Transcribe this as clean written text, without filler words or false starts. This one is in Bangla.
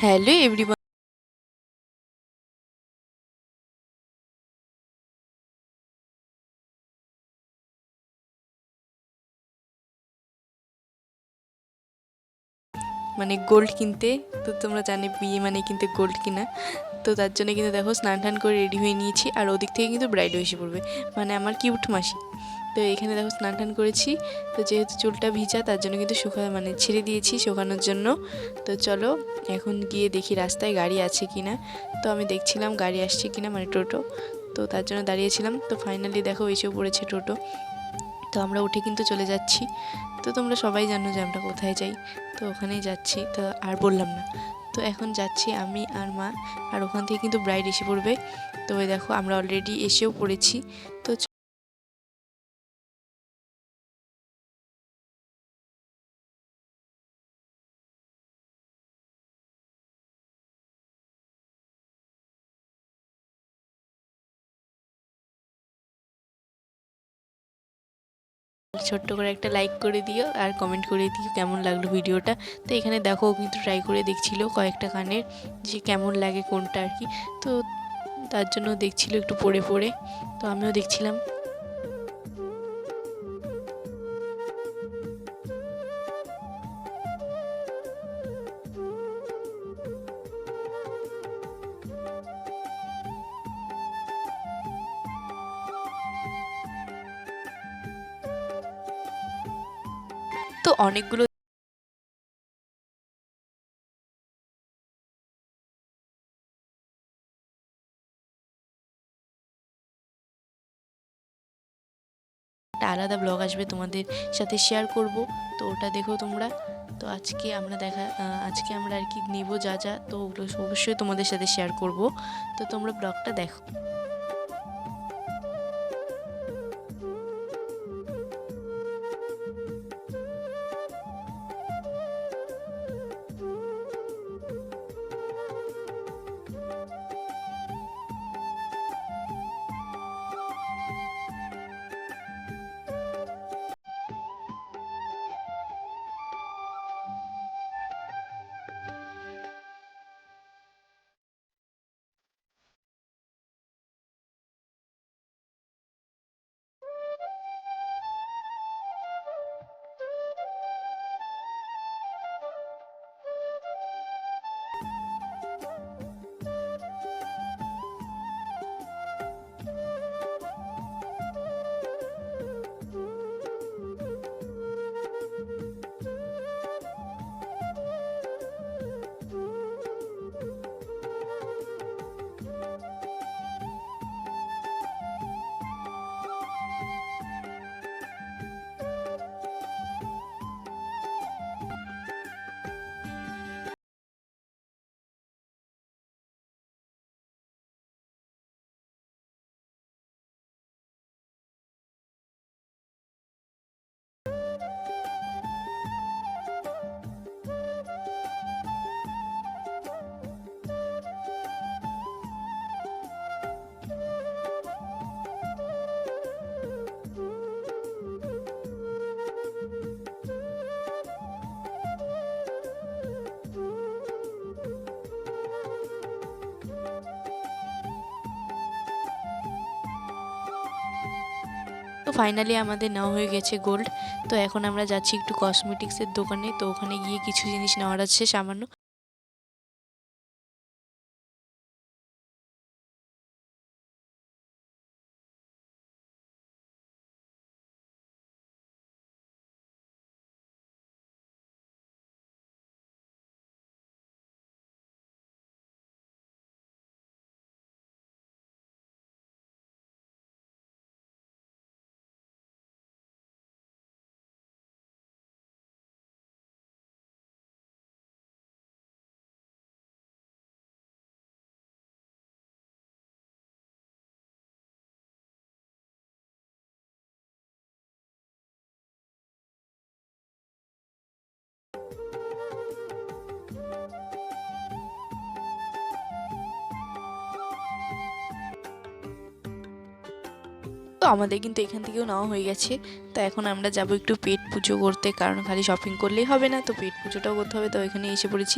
হ্যালো এভরিওয়ান, গোল্ড কিনতে। তো তোমরা জানে বিয়ে মানে কিন্তু গোল্ড কিনা। তো তার জন্য কিন্তু দেখো স্নান টান করে রেডি হয়ে নিয়েছি, আর ওদিক থেকে কিন্তু ব্রাইডও এসে পড়বে, মানে আমার কিউট মাসি। তো এখানে দেখো স্নান টান করেছি। তো যেহেতু চুলটা ভিজা তার জন্য কিন্তু ছেড়ে দিয়েছি শুকানোর জন্য। তো চলো এখন গিয়ে দেখি রাস্তায় গাড়ি আছে কিনা। তো আমি দেখছিলাম গাড়ি আসছে কিনা, মানে টোটো। তো তার জন্য দাঁড়িয়েছিলাম। তো ফাইনালি দেখো এসেও পড়েছে টোটো। তো আমরা উঠে কিন্তু চলে যাচ্ছি। তো তোমরা সবাই জানো যে আমরা কোথায় যাই, তো ওখানেই যাচ্ছি, তো আর বললাম না। তো এখন যাচ্ছি আমি আর মা, আর ওখান থেকে কিন্তু ব্রাইড এসে পড়বে। তো ওই দেখো আমরা অলরেডি এসেও পড়েছি। তো ছোট্ট করে একটা লাইক করে দিও আর কমেন্ট করে দিও কেমন লাগলো ভিডিওটা। তো এখানে দেখো ও কিন্তু ট্রাই করে দেখছিল কয়েকটা কানের, যে কেমন লাগে কোনটা আর কি। তো তার জন্য দেখছিল একটু পরে পরে, তো আমিও দেখছিলাম। তো অনেকগুলো একটা আলাদা ব্লগ আসবে তোমাদের সাথে শেয়ার করব, তো ওটা দেখো তোমরা। তো আজকে আমরা আর কি নেব যা যা, তো ওগুলো অবশ্যই তোমাদের সাথে শেয়ার করব। তো তোমরা ব্লগটা দেখো। তো ফাইনালি আমাদের নেওয়া হয়ে গেছে গোল্ড। তো এখন আমরা যাচ্ছি একটু কসমেটিক্সের দোকানে, তো ওখানে গিয়ে কিছু জিনিস নেওয়ার আছে সামান্য। তো আমাদের কিন্তু এখান থেকেও নেওয়া হয়ে গেছে। তো এখন আমরা যাব একটু পেট পুজো করতে, কারণ খালি শপিং করলেই হবে না, তো পেট পুজোটাও করতে হবে। তো এখানে এসে পড়েছি।